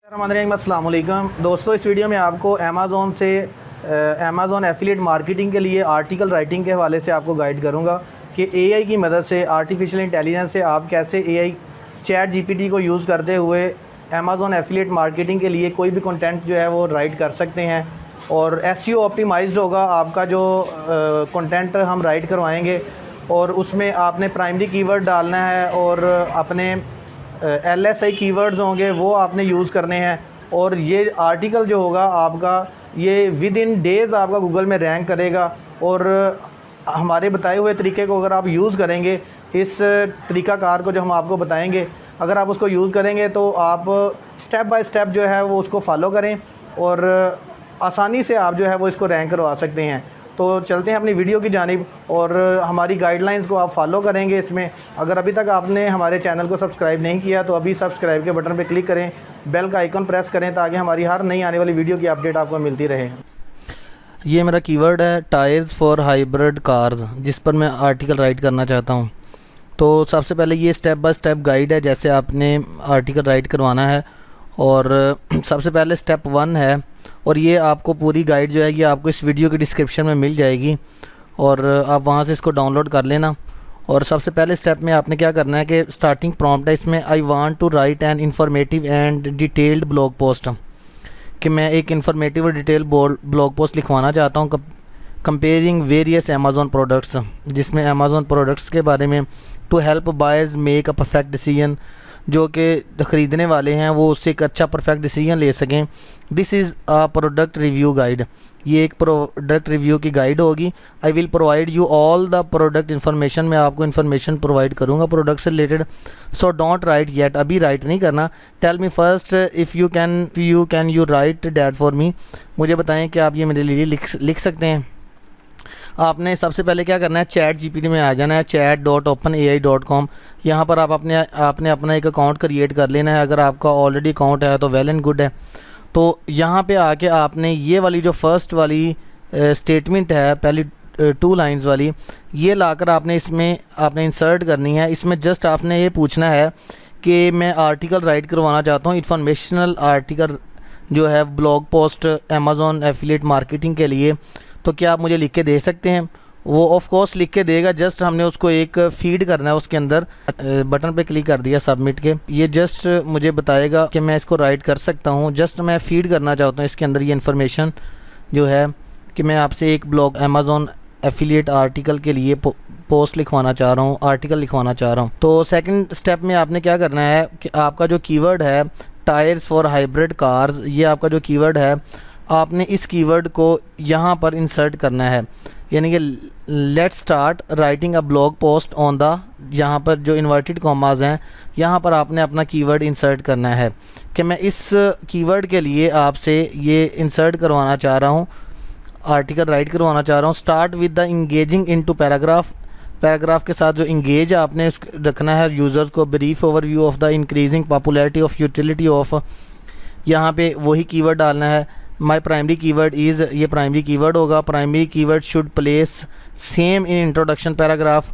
अस्सलाम वालेकुम दोस्तों, इस वीडियो में आपको अमेज़ोन से अमेज़ोन एफिलिएट मार्केटिंग के लिए आर्टिकल राइटिंग के हवाले से आपको गाइड करूंगा कि एआई की मदद से, आर्टिफिशियल इंटेलिजेंस से आप कैसे एआई चैट जीपीटी को यूज़ करते हुए अमेज़ोन एफिलिएट मार्केटिंग के लिए कोई भी कंटेंट जो है वो राइट कर सकते हैं और एसईओ ऑप्टिमाइज्ड होगा आपका जो कंटेंट हम राइट करवाएंगे। और उसमें आपने प्राइमरी कीवर्ड डालना है और अपने LSI कीवर्ड्स होंगे वो आपने यूज़ करने हैं। और ये आर्टिकल जो होगा आपका, ये विद इन डेज़ आपका गूगल में रैंक करेगा। और हमारे बताए हुए तरीके को अगर आप यूज़ करेंगे, इस तरीक़ाकार को जो हम आपको बताएंगे, अगर आप उसको यूज़ करेंगे तो आप स्टेप बाय स्टेप जो है वो उसको फॉलो करें और आसानी से आप जो है वो इसको रैंक करवा सकते हैं। तो चलते हैं अपनी वीडियो की जानिब और हमारी गाइडलाइंस को आप फॉलो करेंगे। इसमें अगर अभी तक आपने हमारे चैनल को सब्सक्राइब नहीं किया तो अभी सब्सक्राइब के बटन पर क्लिक करें, बेल का आइकन प्रेस करें ताकि हमारी हर नई आने वाली वीडियो की अपडेट आपको मिलती रहे। ये मेरा कीवर्ड है टायर्स फॉर हाइब्रिड कार्स, जिस पर मैं आर्टिकल राइट करना चाहता हूँ। तो सबसे पहले ये स्टेप बाय स्टेप गाइड है जैसे आपने आर्टिकल राइट करवाना है। और सबसे पहले स्टेप 1 है और ये आपको पूरी गाइड जो है ये आपको इस वीडियो की डिस्क्रिप्शन में मिल जाएगी और आप वहाँ से इसको डाउनलोड कर लेना। और सबसे पहले स्टेप में आपने क्या करना है कि स्टार्टिंग प्रॉम्प्ट है इसमें, I want to write an informative and detailed blog post, कि मैं एक इंफॉर्मेटिव और डिटेल ब्लॉग पोस्ट लिखवाना चाहता हूँ कंपेयरिंग वेरियस अमेज़ॉन प्रोडक्ट्स, जिसमें अमेज़ॉन प्रोडक्ट्स के बारे में, to help buyers make a perfect decision, जो कि ख़रीदने वाले हैं वो उससे एक अच्छा परफेक्ट डिसीजन ले सकें। This is a product review guide, ये एक प्रोडक्ट रिव्यू की गाइड होगी। I will provide you all the product information, मैं आपको इन्फॉर्मेशन प्रोवाइड करूँगा प्रोडक्ट से related. So don't write yet, अभी राइट नहीं करना। Tell me first if you can you write that for me, मुझे बताएं कि आप ये मेरे लिए लिख सकते हैं। आपने सबसे पहले क्या करना है, चैट जीपीटी में आ जाना है, chat.openai.com। यहाँ पर आपने अपना एक अकाउंट क्रिएट कर लेना है। अगर आपका ऑलरेडी अकाउंट है तो वेल एंड गुड है। तो यहाँ पे आके आपने ये वाली जो फर्स्ट वाली स्टेटमेंट है, पहली 2 लाइंस वाली, ये लाकर आपने इसमें आपने इंसर्ट करनी है। इसमें जस्ट आपने ये पूछना है कि मैं आर्टिकल राइट करवाना चाहता हूँ, इन्फॉर्मेशनल आर्टिकल जो है blog post Amazon affiliate marketing के लिए, तो क्या आप मुझे लिख के दे सकते हैं? वो ऑफ कोर्स लिख के देगा, जस्ट हमने उसको एक फीड करना है उसके अंदर। बटन पे क्लिक कर दिया सबमिट के, ये जस्ट मुझे बताएगा कि मैं इसको राइट कर सकता हूँ। जस्ट मैं फीड करना चाहता हूँ इसके अंदर ये इन्फॉर्मेशन जो है कि मैं आपसे एक ब्लॉग अमेज़ॉन एफिलिएट आर्टिकल के लिए पोस्ट लिखवाना चाह रहा हूँ, आर्टिकल लिखवाना चाह रहा हूँ। तो सेकेंड स्टेप में आपने क्या करना है कि आपका जो कीवर्ड है टायर्स फॉर हाइब्रिड कार्स, ये आपका जो कीवर्ड है, आपने इस कीवर्ड को यहाँ पर इंसर्ट करना है। यानी कि let's start writing a blog post on the, यहाँ पर जो इन्वर्टेड कॉमास हैं यहाँ पर आपने अपना कीवर्ड इंसर्ट करना है कि मैं इस कीवर्ड के लिए आपसे ये इंसर्ट करवाना चाह रहा हूँ, आर्टिकल राइट करवाना चाह रहा हूँ। Start with the engaging into paragraph, paragraph के साथ जो इंगेज आपने रखना है यूज़र्स को। Brief overview of the increasing popularity of utility of, यहाँ पे वही कीवर्ड डालना है। माई प्राइमरी कीवर्ड इज़, ये प्राइमरी कीवर्ड होगा। Primary keyword should place same in introduction paragraph,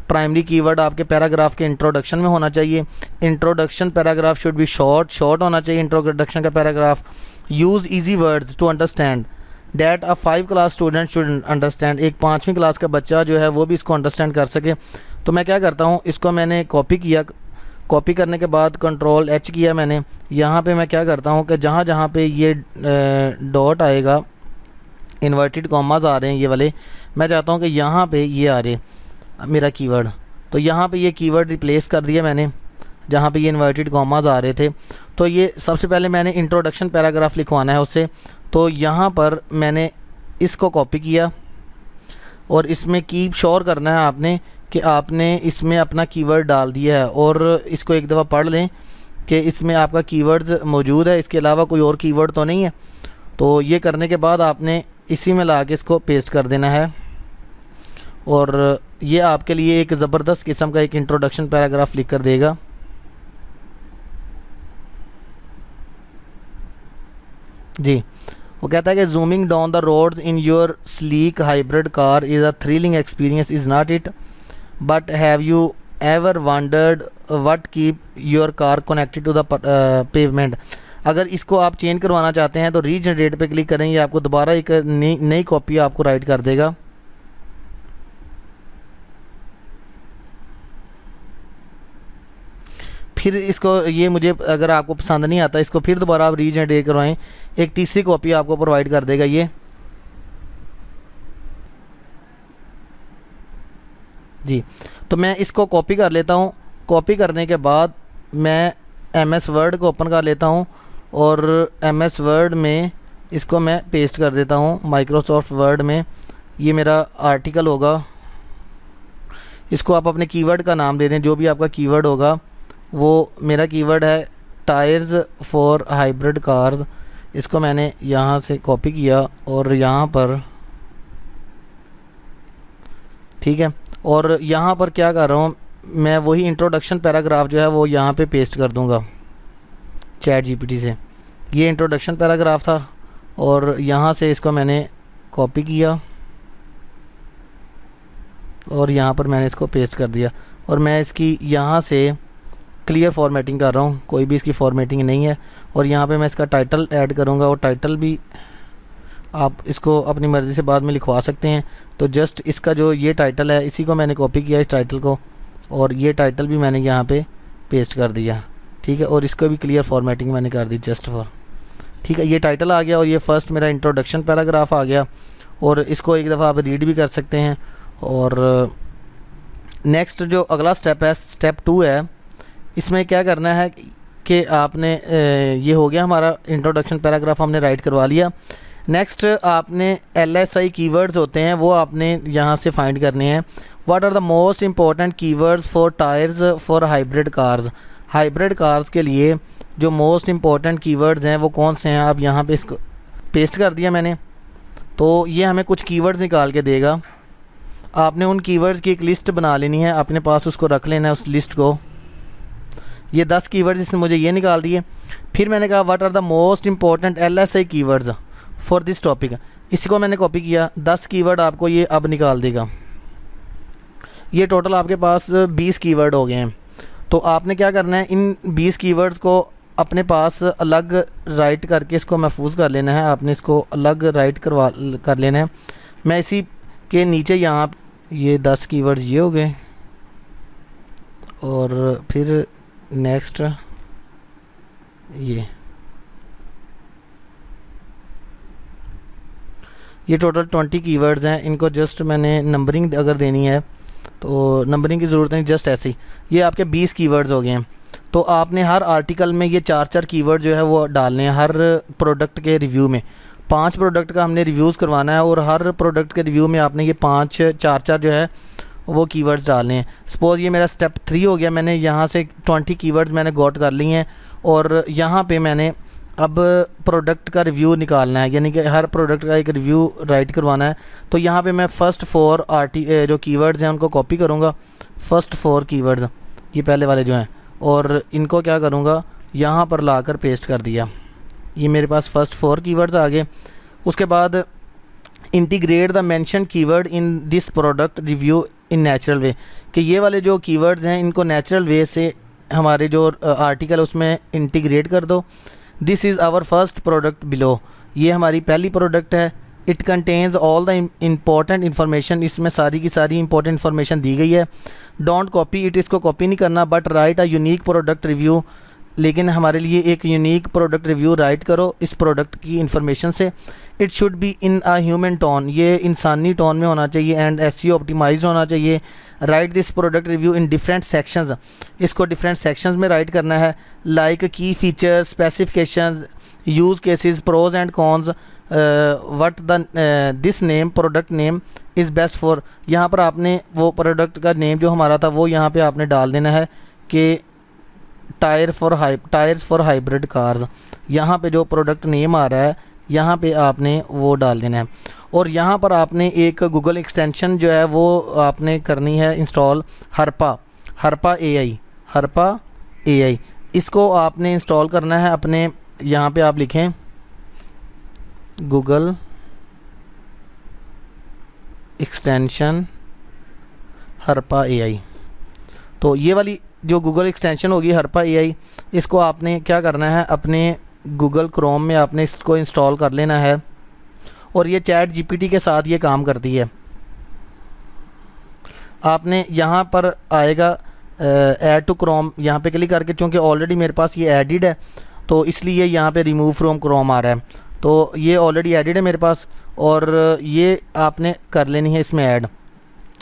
primary keyword आपके पैराग्राफ के इंट्रोडक्शन में होना चाहिए। Introduction paragraph should be short होना चाहिए इंट्रोडक्शन का paragraph. Use easy words to understand that a 5 class student should understand, एक 5वीं क्लास का बच्चा जो है वो भी इसको अंडरस्टैंड कर सके। तो मैं क्या करता हूँ, इसको मैंने कॉपी किया, कॉपी करने के बाद Ctrl+H किया मैंने। यहाँ पे मैं क्या करता हूँ कि जहाँ जहाँ पे ये डॉट आएगा, इन्वर्टेड कॉमास आ रहे हैं ये वाले, मैं चाहता हूँ कि यहाँ पे ये आ जाए मेरा कीवर्ड। तो यहाँ पे ये कीवर्ड रिप्लेस कर दिया मैंने, जहाँ पे ये इन्वर्टेड कॉमास आ रहे थे। तो ये सबसे पहले मैंने इंट्रोडक्शन पैराग्राफ लिखवाना है उससे, तो यहाँ पर मैंने इसको कॉपी किया और इसमें कीप श्योर करना है आपने कि आपने इसमें अपना कीवर्ड डाल दिया है। और इसको एक दफ़ा पढ़ लें कि इसमें आपका कीवर्ड्स मौजूद है, इसके अलावा कोई और कीवर्ड तो नहीं है। तो ये करने के बाद आपने इसी में ला के इसको पेस्ट कर देना है और ये आपके लिए एक ज़बरदस्त किस्म का एक इंट्रोडक्शन पैराग्राफ लिख कर देगा। जी, वो कहता है कि zooming down the roads in your sleek hybrid car is a thrilling experience, is not it, but have you ever wondered what keep your car connected to the pavement? अगर इसको आप चेंज करवाना चाहते हैं तो रीजनरेट पे click करें, ये आपको दोबारा एक नई कॉपी आपको राइट कर देगा। फिर इसको ये मुझे अगर आपको पसंद नहीं आता, इसको फिर दोबारा आप रीजनरेट करवाएं, एक तीसरी कॉपी आपको प्रोवाइड कर देगा ये जी। तो मैं इसको कॉपी कर लेता हूँ। कॉपी करने के बाद मैं MS वर्ड को ओपन कर लेता हूँ और MS वर्ड में इसको मैं पेस्ट कर देता हूँ। माइक्रोसॉफ्ट वर्ड में ये मेरा आर्टिकल होगा, इसको आप अपने कीवर्ड का नाम दे दें, जो भी आपका कीवर्ड होगा। वो मेरा कीवर्ड है टायर्स फॉर हाइब्रिड कार्स। इसको मैंने यहाँ से कॉपी किया और यहाँ पर, ठीक है, और यहाँ पर क्या कर रहा हूँ मैं, वही इंट्रोडक्शन पैराग्राफ जो है वो यहाँ पे पेस्ट कर दूँगा चैट GPT से। ये इंट्रोडक्शन पैराग्राफ था और यहाँ से इसको मैंने कॉपी किया और यहाँ पर मैंने इसको पेस्ट कर दिया और मैं इसकी यहाँ से क्लियर फॉर्मेटिंग कर रहा हूँ, कोई भी इसकी फॉर्मेटिंग नहीं है। और यहाँ पे मैं इसका टाइटल ऐड करूँगा और टाइटल भी आप इसको अपनी मर्ज़ी से बाद में लिखवा सकते हैं। तो जस्ट इसका जो ये टाइटल है इसी को मैंने कॉपी किया इस टाइटल को, और ये टाइटल भी मैंने यहाँ पे पेस्ट कर दिया, ठीक है। और इसको भी क्लियर फॉर्मेटिंग मैंने कर दी जस्ट फॉर, ठीक है। ये टाइटल आ गया और ये फर्स्ट मेरा इंट्रोडक्शन पैराग्राफ आ गया और इसको एक दफ़ा आप रीड भी कर सकते हैं। और नेक्स्ट जो अगला स्टेप है, स्टेप 2 है, इसमें क्या करना है कि आपने ये हो गया हमारा इंट्रोडक्शन पैराग्राफ हमने राइट करवा लिया। नेक्स्ट आपने LSI कीवर्ड्स होते हैं वो आपने यहाँ से फाइंड करने हैं। What are the most important keywords for tyres for hybrid cars. Hybrid cars के लिए जो मोस्ट इम्पॉर्टेंट कीवर्ड्स हैं वो कौन से हैं, आप यहाँ पे इसको पेस्ट कर दिया मैंने। तो ये हमें कुछ कीवर्ड्स निकाल के देगा। आपने उन कीवर्ड्स की एक लिस्ट बना लेनी है, अपने पास उसको रख लेना है उस लिस्ट को। ये 10 कीवर्ड्स इसने मुझे ये निकाल दिए। फिर मैंने कहा what are the most important LSI keywords for this topic. इसको मैंने कॉपी किया, 10 कीवर्ड आपको ये अब निकाल देगा। ये टोटल आपके पास 20 कीवर्ड हो गए हैं। तो आपने क्या करना है, इन 20 कीवर्ड्स को अपने पास अलग राइट करके इसको महफूज कर लेना है। आपने इसको अलग राइट कर लेना है। मैं इसी के नीचे यहाँ ये 10 कीवर्ड्स ये हो गए और फिर नेक्स्ट ये टोटल 20 कीवर्ड्स हैं। इनको जस्ट मैंने नंबरिंग अगर देनी है तो नंबरिंग की ज़रूरत नहीं, जस्ट ऐसे ही। ये आपके 20 कीवर्ड्स हो गए हैं। तो आपने हर आर्टिकल में ये 4-4 कीवर्ड जो है वो डालने हैं। हर प्रोडक्ट के रिव्यू में 5 प्रोडक्ट का हमने रिव्यूज़ करवाना है और हर प्रोडक्ट के रिव्यू में आपने ये 4-4 जो है वो कीवर्ड्स डालने हैं। सपोज़ ये मेरा स्टेप 3 हो गया, मैंने यहाँ से 20 कीवर्ड्स मैंने गॉट कर लिए हैं और यहाँ पे मैंने अब प्रोडक्ट का रिव्यू निकालना है, यानी कि हर प्रोडक्ट का एक रिव्यू राइट करवाना है। तो यहाँ पे मैं फ़र्स्ट 4 जो कीवर्ड्स हैं उनको कॉपी करूँगा। फ़र्स्ट 4 कीवर्ड्स ये पहले वाले जो हैं, और इनको क्या करूँगा यहाँ पर लाकर पेस्ट कर दिया। ये मेरे पास फ़र्स्ट 4 कीवर्ड्स आ गए। उसके बाद integrate the mention keyword in this product review in natural way, कि ये वाले जो कीवर्ड्स हैं इनको नेचुरल वे से हमारे जो आर्टिकल उसमें इंटीग्रेट कर दो। This is our first product below, ये हमारी पहली प्रोडक्ट है। It contains all the important information, इसमें सारी की सारी इंपॉर्टेंट इन्फॉर्मेशन दी गई है। डोंट कॉपी इट, इसको कॉपी नहीं करना, but write a unique product review, लेकिन हमारे लिए एक यूनिक प्रोडक्ट रिव्यू राइट करो इस प्रोडक्ट की इन्फॉर्मेशन से। It should be in a human tone, ये इंसानी टोन में होना चाहिए, एंड SEO ऑप्टिमाइज्ड होना चाहिए। Write this product review in different sections, इसको डिफरेंट सेक्शंस में राइट करना है। Like key features, specifications, use cases, pros and cons, what the this name product name is best for. यहाँ पर आपने वो प्रोडक्ट का नेम जो हमारा था वो यहाँ पे आपने डाल देना है कि टायर्स फॉर हाइब्रिड कार्स। यहाँ पे जो प्रोडक्ट नेम आ रहा है यहाँ पे आपने वो डाल देना है। और यहाँ पर आपने एक गूगल एक्सटेंशन जो है वो आपने करनी है इंस्टॉल, हरपा AI। इसको आपने इंस्टॉल करना है अपने, यहाँ पे आप लिखें गूगल एक्सटेंशन हरपा AI। तो ये वाली जो गूगल एक्सटेंशन होगी हरपा AI, इसको आपने क्या करना है अपने गूगल क्रोम में आपने इसको इंस्टॉल कर लेना है और ये चैट जीपीटी के साथ ये काम करती है। आपने यहाँ पर आएगा ऐड टू क्रोम, यहाँ पे क्लिक करके, चूँकि ऑलरेडी मेरे पास ये एडिड है तो इसलिए यहाँ पे रिमूव फ्रॉम क्रोम आ रहा है, तो ये ऑलरेडी एडिड है मेरे पास और ये आपने कर लेनी है इसमें ऐड।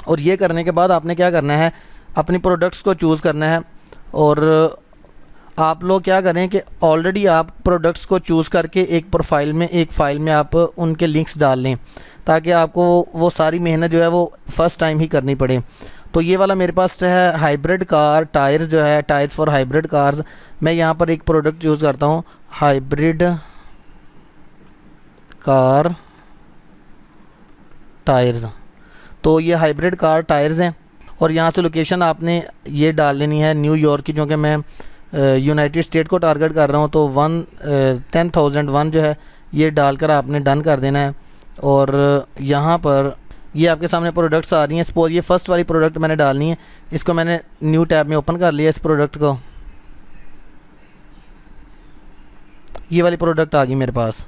और ये करने के बाद आपने क्या करना है, अपनी प्रोडक्ट्स को चूज़ करना है। और आप लोग क्या करें कि ऑलरेडी आप प्रोडक्ट्स को चूज़ करके एक फ़ाइल में आप उनके लिंक्स डाल लें, ताकि आपको वो सारी मेहनत जो है वो फ़र्स्ट टाइम ही करनी पड़े। तो ये वाला मेरे पास है हाइब्रिड कार टायर्स, जो है टायर फॉर हाइब्रिड कार्स। मैं यहाँ पर एक प्रोडक्ट चूज़ करता हूँ, हाइब्रिड कार टायर्स। तो ये हाइब्रिड कार टायर्स हैं और यहाँ से लोकेशन आपने ये डाल लेनी है न्यूयॉर्क की, क्योंकि मैं यूनाइटेड स्टेट को टारगेट कर रहा हूँ। तो 10,001 जो है ये डालकर आपने डन कर देना है। और यहाँ पर ये आपके सामने प्रोडक्ट्स आ रही हैं। सपोज ये फ़र्स्ट वाली प्रोडक्ट मैंने डालनी है, इसको मैंने न्यू टैब में ओपन कर लिया इस प्रोडक्ट को, ये वाली प्रोडक्ट आ गई मेरे पास।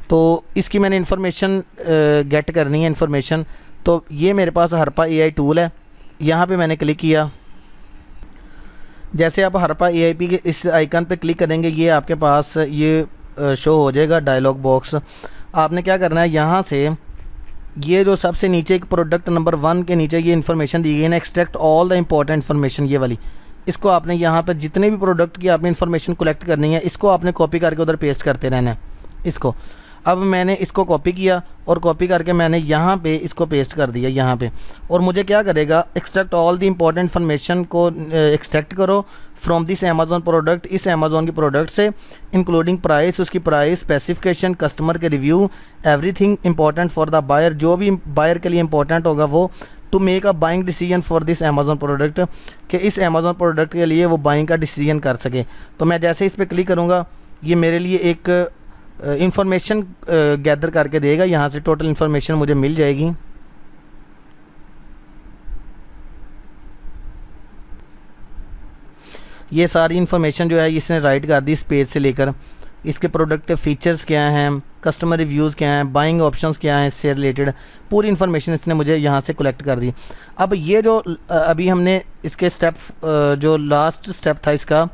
तो इसकी मैंने इन्फॉर्मेशन गेट करनी है इन्फॉर्मेशन। तो ये मेरे पास हरपा एआई टूल है, यहाँ पे मैंने क्लिक किया। जैसे आप हरपा एआईपी के इस आइकन पे क्लिक करेंगे ये आपके पास ये शो हो जाएगा डायलॉग बॉक्स। आपने क्या करना है, यहाँ से ये जो सबसे नीचे एक प्रोडक्ट नंबर 1 के नीचे ये इन्फॉर्मेशन दी गई है ना, extract all the important information, ये वाली, इसको आपने यहाँ पर जितने भी प्रोडक्ट की आपने इन्फॉर्मेशन कलेक्ट करनी है इसको आपने कॉपी करके उधर पेस्ट करते रहना है इसको। अब मैंने इसको कॉपी किया और कॉपी करके मैंने यहाँ पे इसको पेस्ट कर दिया यहाँ पे। और मुझे क्या करेगा, extract all the important information को एक्सट्रैक्ट करो फ्रॉम दिस अमेज़ॉन प्रोडक्ट, इस अमेज़ॉन की प्रोडक्ट से, इंक्लूडिंग प्राइस, उसकी प्राइस, स्पेसिफिकेशन, कस्टमर के review, everything important for the buyer, जो भी बायर के लिए इंपॉर्टेंट होगा वो, to make a buying decision for this Amazon product, कि इस अमेज़ॉन प्रोडक्ट के लिए वो बाइंग का डिसीजन कर सके। तो मैं जैसे इस पर क्लिक करूँगा ये मेरे लिए एक इंफॉर्मेशन गैदर करके देगा, यहाँ से टोटल इन्फॉर्मेशन मुझे मिल जाएगी। ये सारी इन्फॉर्मेशन जो है इसने राइट कर दी इस पेज से लेकर, इसके प्रोडक्ट के फीचर्स क्या हैं, कस्टमर रिव्यूज़ क्या हैं, बाइंग ऑप्शंस क्या हैं, इससे रिलेटेड पूरी इन्फॉर्मेशन इसने मुझे यहाँ से कलेक्ट कर दी। अब ये जो अभी हमने इसके स्टेप, जो लास्ट स्टेप था इसका,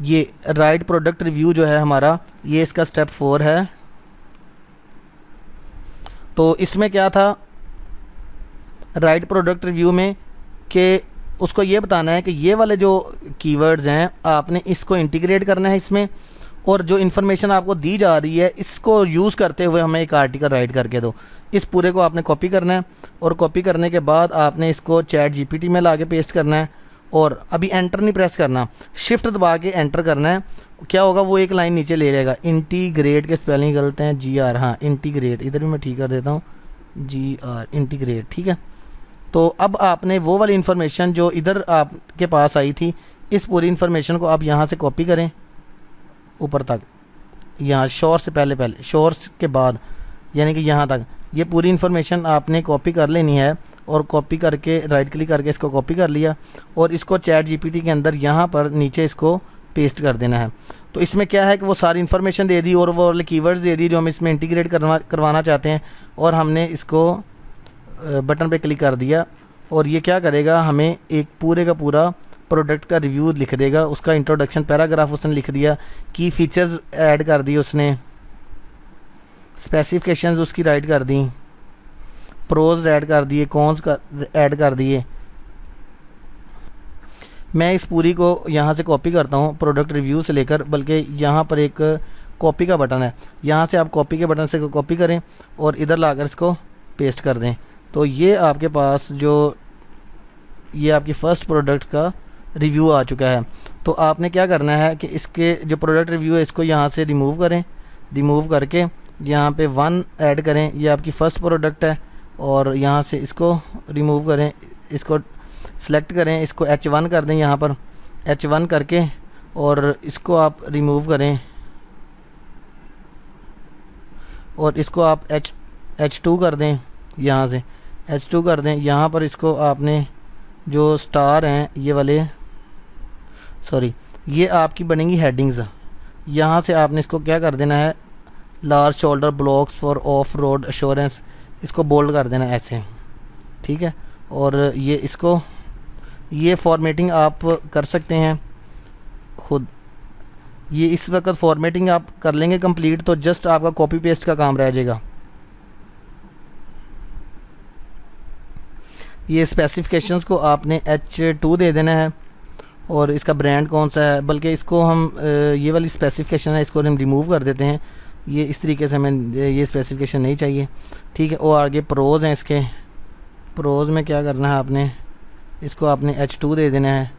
ये राइट प्रोडक्ट रिव्यू जो है हमारा, ये इसका स्टेप 4 है। तो इसमें क्या था राइट प्रोडक्ट रिव्यू में, कि उसको ये बताना है कि ये वाले जो कीवर्ड्स हैं आपने इसको इंटीग्रेट करना है इसमें, और जो इन्फॉर्मेशन आपको दी जा रही है इसको यूज़ करते हुए हमें एक आर्टिकल राइट करके दो। इस पूरे को आपने कॉपी करना है और कॉपी करने के बाद आपने इसको चैट जीपीटी में ला के पेस्ट करना है। और अभी एंटर नहीं प्रेस करना, शिफ्ट दबा के एंटर करना है। क्या होगा, वो एक लाइन नीचे ले लेगा। इंटीग्रेट के स्पेलिंग गलत हैं, GR, हाँ इंटीग्रेट, इधर भी मैं ठीक कर देता हूँ, GR इंटीग्रेट, ठीक है। तो अब आपने वो वाली इन्फॉर्मेशन जो इधर आपके पास आई थी, इस पूरी इन्फॉर्मेशन को आप यहाँ से कॉपी करें ऊपर तक, यहाँ शोर से पहले शोर के बाद, यानी कि यहाँ तक ये पूरी इन्फॉर्मेशन आपने कॉपी कर लेनी है। और कॉपी करके राइट क्लिक करके इसको कॉपी कर लिया और इसको चैट जीपीटी के अंदर यहाँ पर नीचे इसको पेस्ट कर देना है। तो इसमें क्या है कि वो सारी इन्फॉर्मेशन दे दी और वो वाले कीवर्ड्स दे दी जो हम इसमें इंटीग्रेट करवाना चाहते हैं, और हमने इसको बटन पे क्लिक कर दिया। और ये क्या करेगा, हमें एक पूरे का पूरा प्रोडक्ट का रिव्यू लिख देगा। उसका इंट्रोडक्शन पैराग्राफ उसने लिख दिया, की फीचर्स ऐड कर दी उसने, स्पेसिफिकेशंस उसकी राइट कर दी, प्रोज ऐड कर दिए, कॉन्स का ऐड कर दिए। मैं इस पूरी को यहाँ से कॉपी करता हूँ प्रोडक्ट रिव्यू से लेकर, बल्कि यहाँ पर एक कॉपी का बटन है, यहाँ से आप कॉपी के बटन से कॉपी करें और इधर लाकर इसको पेस्ट कर दें। तो ये आपके पास जो ये आपकी फ़र्स्ट प्रोडक्ट का रिव्यू आ चुका है। तो आपने क्या करना है कि इसके जो प्रोडक्ट रिव्यू है इसको यहाँ से रिमूव करें, रिमूव करके यहाँ पे 1 ऐड करें, ये आपकी फ़र्स्ट प्रोडक्ट है, और यहाँ से इसको रिमूव करें, इसको सेलेक्ट करें, इसको H1 कर दें, यहाँ पर H1 करके और इसको आप रिमूव करें और इसको आप H2 कर दें, यहाँ से H2 कर दें। यहाँ पर इसको आपने जो स्टार हैं ये वाले, सॉरी ये आपकी बनेंगी हेडिंग्स, यहाँ से आपने इसको क्या कर देना है, large shoulder blocks for of road assurance, इसको बोल्ड कर देना है ऐसे, ठीक है। और ये इसको ये फॉर्मेटिंग आप कर सकते हैं खुद। ये इस वक्त फॉर्मेटिंग आप कर लेंगे कंप्लीट, तो जस्ट आपका कॉपी पेस्ट का काम रह जाएगा। ये स्पेसिफिकेशंस को आपने H2 दे देना है, और इसका ब्रांड कौन सा है, बल्कि इसको हम ये वाली स्पेसिफिकेशन है इसको हम रिमूव कर देते हैं। ये इस तरीके से हमें ये स्पेसिफिकेशन नहीं चाहिए, ठीक है। और आगे प्रोज़ हैं इसके, प्रोज़ में क्या करना है आपने, इसको आपने H2 दे देना है,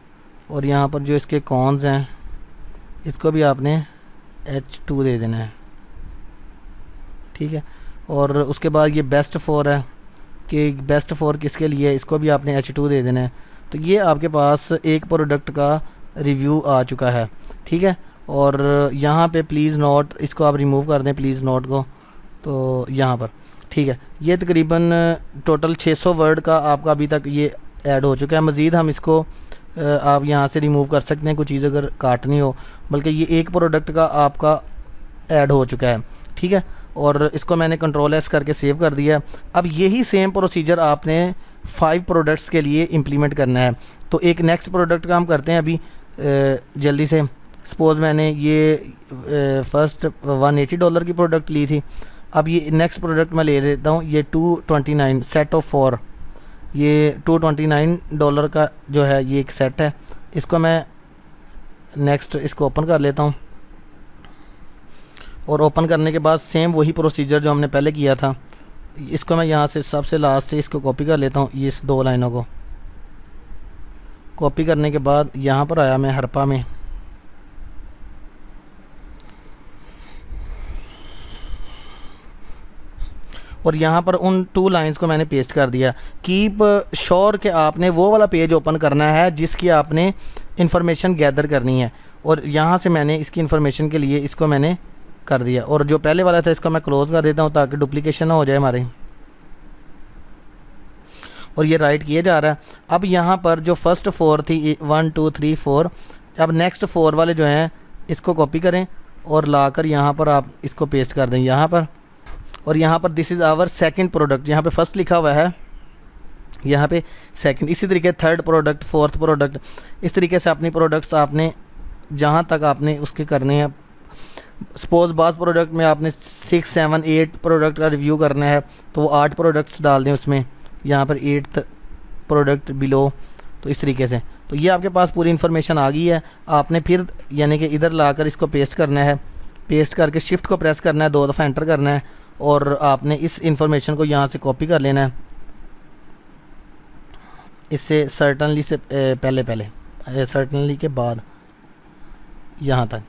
और यहाँ पर जो इसके कॉन्स हैं इसको भी आपने H2 दे देना है, ठीक है। और उसके बाद ये बेस्ट फॉर है कि बेस्ट फॉर किसके लिए है, इसको भी आपने H2 दे देना है। तो ये आपके पास एक प्रोडक्ट का रिव्यू आ चुका है, ठीक है। और यहाँ पे प्लीज़ नोट, इसको आप रिमूव कर दें प्लीज़ नोट को, तो यहाँ पर, ठीक है। ये तकरीबन टोटल 600 वर्ड का आपका अभी तक ये ऐड हो चुका है। मज़ीद हम इसको आप यहाँ से रिमूव कर सकते हैं, कुछ चीज़ अगर काटनी हो, बल्कि ये एक प्रोडक्ट का आपका ऐड हो चुका है, ठीक है। और इसको मैंने कंट्रोल-S करके सेव कर दिया। अब यही सेम प्रोसीजर आपने 5 प्रोडक्ट्स के लिए इम्प्लीमेंट करना है। तो एक नेक्स्ट प्रोडक्ट का हम करते हैं अभी जल्दी से। सपोज़ मैंने ये फ़र्स्ट $180 की प्रोडक्ट ली थी, अब ये नेक्स्ट प्रोडक्ट मैं ले लेता हूँ, ये 229 सेट ऑफ 4, ये $229 का जो है ये एक सेट है। इसको मैं नेक्स्ट इसको ओपन कर लेता हूँ, और ओपन करने के बाद सेम वही प्रोसीजर जो हमने पहले किया था, इसको मैं यहाँ से सबसे लास्ट से इसको कॉपी कर लेता हूँ। ये इस 2 लाइनों को कॉपी करने के बाद यहाँ पर आया मैं हरपा में, और यहाँ पर उन 2 लाइंस को मैंने पेस्ट कर दिया। कीप श्योर कि आपने वो वाला पेज ओपन करना है जिसकी आपने इंफॉर्मेशन गैदर करनी है, और यहाँ से मैंने इसकी इंफॉर्मेशन के लिए इसको मैंने कर दिया, और जो पहले वाला था इसको मैं क्लोज़ कर देता हूँ ताकि डुप्लीकेशन ना हो जाए हमारे। और ये राइट किया जा रहा है। अब यहाँ पर जो फर्स्ट 4 थी 1 2 3 4, अब नेक्स्ट 4 वाले जो हैं इसको कॉपी करें और लाकर यहाँ पर आप इसको पेस्ट कर दें यहाँ पर। और यहाँ पर this is our second product, यहाँ पे फर्स्ट लिखा हुआ है, यहाँ पे सेकंड, इसी तरीके थर्ड प्रोडक्ट, फोर्थ प्रोडक्ट, इस तरीके से अपनी प्रोडक्ट्स आपने जहाँ तक आपने उसके करने हैं। सपोज़ बास प्रोडक्ट में आपने 6 7 8 प्रोडक्ट का रिव्यू करना है, तो वो 8 प्रोडक्ट्स डाल दें उसमें, यहाँ पर 8th प्रोडक्ट बिलो, तो इस तरीके से। तो ये आपके पास पूरी इन्फॉर्मेशन आ गई है। आपने फिर यानी कि इधर लाकर इसको पेस्ट करना है, पेस्ट करके शिफ्ट को प्रेस करना है, 2 दफ़ा एंटर करना है, और आपने इस इंफॉर्मेशन को यहाँ से कॉपी कर लेना है, इससे सर्टनली से पहले सर्टनली के बाद यहाँ तक,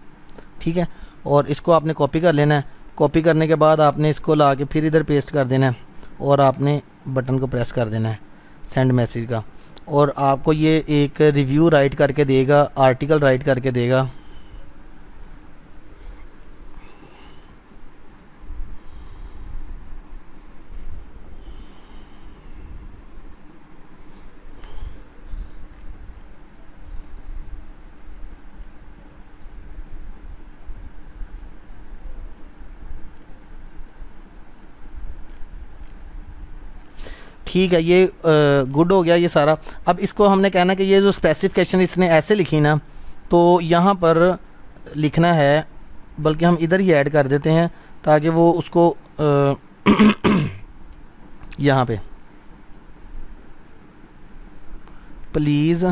ठीक है। और इसको आपने कॉपी कर लेना है। कॉपी करने के बाद आपने इसको ला के फिर इधर पेस्ट कर देना है, और आपने बटन को प्रेस कर देना है सेंड मैसेज का, और आपको ये एक रिव्यू राइट करके देगा, आर्टिकल राइट करके देगा। ठीक है, ये गुड हो गया ये सारा। अब इसको हमने कहना कि ये जो स्पेसिफिकेशन इसने ऐसे लिखी ना, तो यहाँ पर लिखना है, बल्कि हम इधर ही ऐड कर देते हैं ताकि वो उसको यहाँ पे please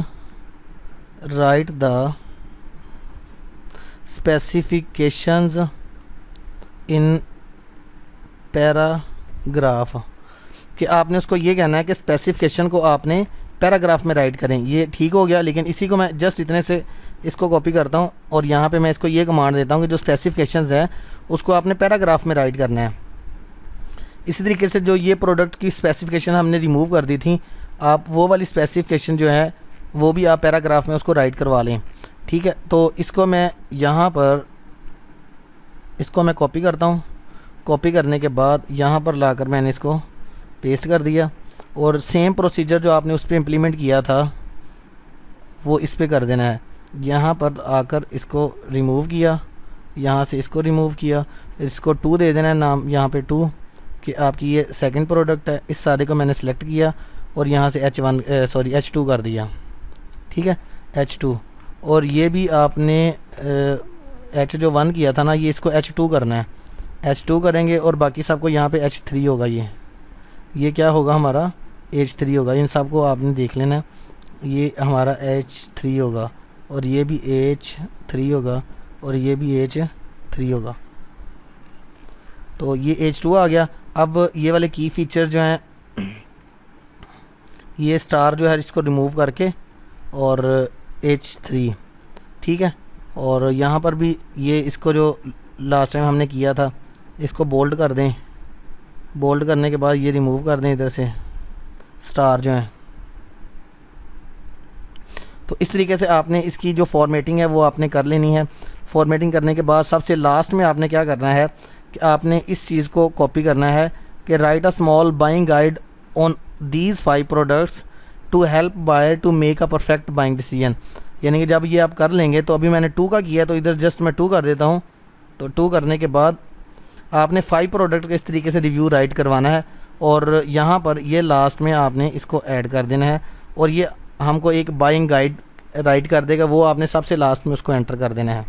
write the specifications in paragraph, कि आपने उसको ये कहना है कि स्पेसिफिकेशन को आपने पैराग्राफ में राइट करें। ये ठीक हो गया, लेकिन इसी को मैं जस्ट इतने से इसको कॉपी करता हूँ, और यहाँ पे मैं इसको ये कमांड देता हूँ कि जो स्पेसिफिकेशंस है उसको आपने पैराग्राफ में राइट करना है। इसी तरीके से जो ये प्रोडक्ट की स्पेसिफिकेशन हमने रिमूव कर दी थी, आप वो वाली स्पेसिफिकेशन जो है वो भी आप पैराग्राफ में उसको राइट करवा लें, ठीक है। तो इसको मैं यहाँ पर इसको मैं कॉपी करता हूँ। कॉपी करने के बाद यहाँ पर लाकर मैंने इसको पेस्ट कर दिया, और सेम प्रोसीजर जो आपने उस पर इम्प्लीमेंट किया था वो इस पे कर देना है। यहाँ पर आकर इसको रिमूव किया, यहाँ से इसको रिमूव किया, इसको 2 दे देना है नाम यहाँ पे 2 कि आपकी ये सेकंड प्रोडक्ट है। इस सारे को मैंने सेलेक्ट किया और यहाँ से H2 कर दिया, ठीक है, H2। और ये भी आपने H जो 1 किया था ना, ये इसको H2 करना है, H2 करेंगे और बाकी सबको यहाँ पे H3 होगा। ये क्या होगा हमारा H3 होगा। इन सब को आपने देख लेना है, ये हमारा H3 होगा और ये भी H3 होगा और ये भी H3 होगा। तो ये H2 आ गया। अब ये वाले की फ़ीचर जो हैं, ये स्टार जो है इसको रिमूव करके और H3, ठीक है। और यहाँ पर भी ये इसको जो लास्ट टाइम हमने किया था इसको बोल्ड कर दें। बोल्ड करने के बाद ये रिमूव कर दें इधर से स्टार जो है। तो इस तरीके से आपने इसकी जो फॉर्मेटिंग है वो आपने कर लेनी है। फॉर्मेटिंग करने के बाद सबसे लास्ट में आपने क्या करना है कि आपने इस चीज़ को कॉपी करना है कि write a small buying guide on these 5 products to help buyer to make a perfect buying decision. यानी कि जब ये आप कर लेंगे, तो अभी मैंने 2 का किया तो इधर जस्ट मैं 2 कर देता हूँ। तो 2 करने के बाद आपने 5 प्रोडक्ट का इस तरीके से रिव्यू राइट करवाना है और यहाँ पर ये लास्ट में आपने इसको ऐड कर देना है और ये हमको एक बाइंग गाइड राइट कर देगा, वो आपने सबसे लास्ट में उसको एंटर कर देना है।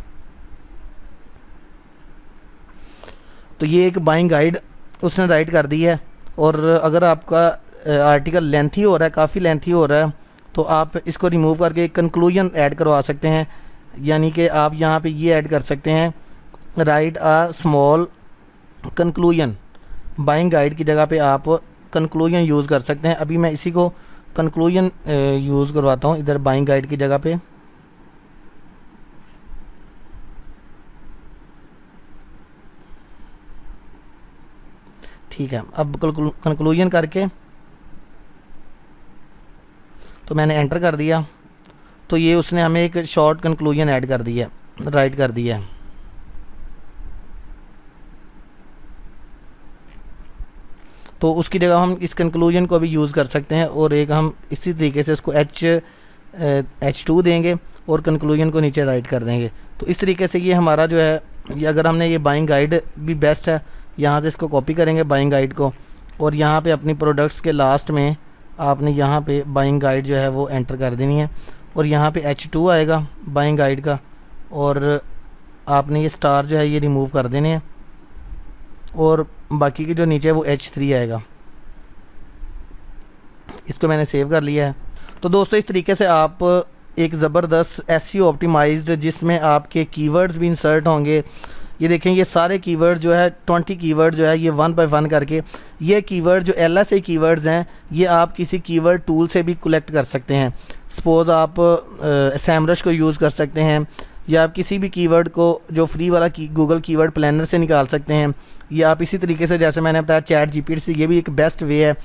तो ये एक बाइंग गाइड उसने राइट कर दी है। और अगर आपका आर्टिकल लेंथी हो रहा है, काफ़ी लेंथी हो रहा है, तो आप इसको रिमूव करके एक कंक्लूजन ऐड करवा सकते हैं। यानी कि आप यहाँ पे ये ऐड कर सकते हैं, right a small conclusion. Buying guide की जगह पे आप कंक्लूजन यूज़ कर सकते हैं। अभी मैं इसी को कंक्लूजन यूज़ करवाता हूँ इधर बाइंग गाइड की जगह पे। ठीक है, अब कंक्लूजन करके तो मैंने एंटर कर दिया, तो ये उसने हमें एक शॉर्ट कंक्लूजन ऐड कर दिया, राइट कर दिया। तो उसकी जगह हम इस कंक्लूजन को भी यूज़ कर सकते हैं और एक हम इसी तरीके से उसको H2 देंगे और कंक्लूजन को नीचे राइट कर देंगे। तो इस तरीके से ये हमारा जो है, ये अगर हमने ये बाइंग गाइड भी बेस्ट है, यहाँ से इसको कॉपी करेंगे बाइंग गाइड को और यहाँ पे अपनी प्रोडक्ट्स के लास्ट में आपने यहाँ पे बाइंग गाइड जो है वो एंटर कर देनी है और यहाँ पे H2 आएगा बाइंग गाइड का और आपने ये स्टार जो है ये रिमूव कर देने हैं और बाकी की जो नीचे है वो H3 आएगा। इसको मैंने सेव कर लिया है। तो दोस्तों इस तरीके से आप एक ज़बरदस्त SEO ऑप्टिमाइज्ड, जिसमें आपके कीवर्ड्स भी इंसर्ट होंगे। ये देखें, ये सारे कीवर्ड जो है 20 कीवर्ड जो है ये 1 बाय 1 करके, ये कीवर्ड जो LSA कीवर्ड्स हैं ये आप किसी कीवर्ड टूल से भी कलेक्ट कर सकते हैं। सपोज़ आप सैमरश को यूज़ कर सकते हैं या आप किसी भी कीवर्ड को जो फ्री वाला गूगल कीवर्ड प्लानर से निकाल सकते हैं। या आप इसी तरीके से जैसे मैंने बताया ChatGPT से, ये भी एक बेस्ट वे है।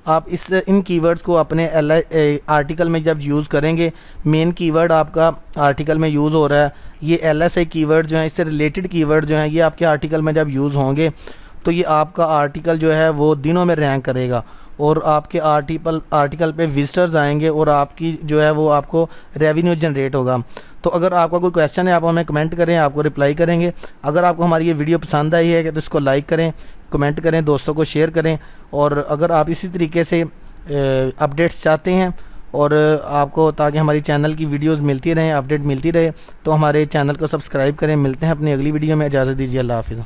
आप इन कीवर्ड्स को अपने आर्टिकल में जब यूज़ करेंगे, मेन कीवर्ड आपका आर्टिकल में यूज़ हो रहा है, ये LSA कीवर्ड जो है, इससे रिलेटेड कीवर्ड जो हैं ये आपके आर्टिकल में जब यूज़ होंगे तो ये आपका आर्टिकल जो है वो दिनों में रैंक करेगा और आपके आर्टिकल पे विजिटर्स आएंगे और आपकी जो है वो आपको रेवेन्यू जनरेट होगा। तो अगर आपका कोई क्वेश्चन है आप हमें कमेंट करें, आपको रिप्लाई करेंगे। अगर आपको हमारी ये वीडियो पसंद आई है तो इसको लाइक करें, कमेंट करें, दोस्तों को शेयर करें। और अगर आप इसी तरीके से अपडेट्स चाहते हैं और आपको ताकि हमारी चैनल की वीडियोस मिलती रहें, अपडेट मिलती रहे, तो हमारे चैनल को सब्सक्राइब करें। मिलते हैं अपनी अगली वीडियो में, इजाज़त दीजिए, अल्लाह हाफ़िज़।